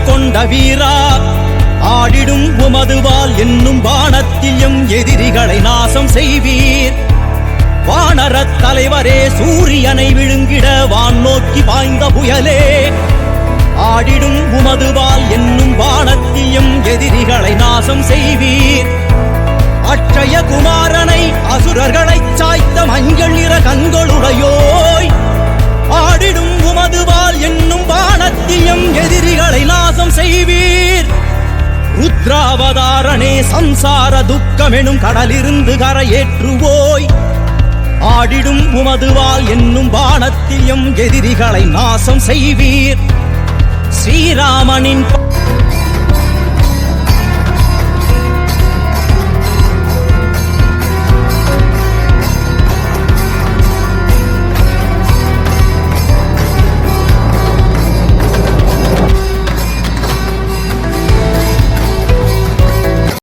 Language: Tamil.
கொண்ட வீரா ஆடிடும் உமதுவால் என்னும் வானத்தில் எம் எதிரிகளை நாசம் செய்வீர். வானரத் தலைவரே, சூரியனை விழுங்கிட வான் நோக்கி பாய்ந்த புயலே, ஆடிடும் உமதுவால் என்னும் வானத்தில் எம் எதிரிகளை நாசம் செய்வீர். அட்சய குமாரனை அசுரர்களைச் சாய்த்த மஞ்சள் நிற கண்களுடையோய், ஆடிடும் உமதுவால் என்னும் வானத்தில் எம் எதிரிகளை நாசம் செய்வீர். ருத்ராவதாரனே, சம்சார துக்கமெனும் கடலிருந்து கரையேற்றுவோய், ஆடிடும் உமதுவால் என்னும் வானத்தில் எம் எதிரிகளை நாசம் செய்வீர். ஸ்ரீராமனின்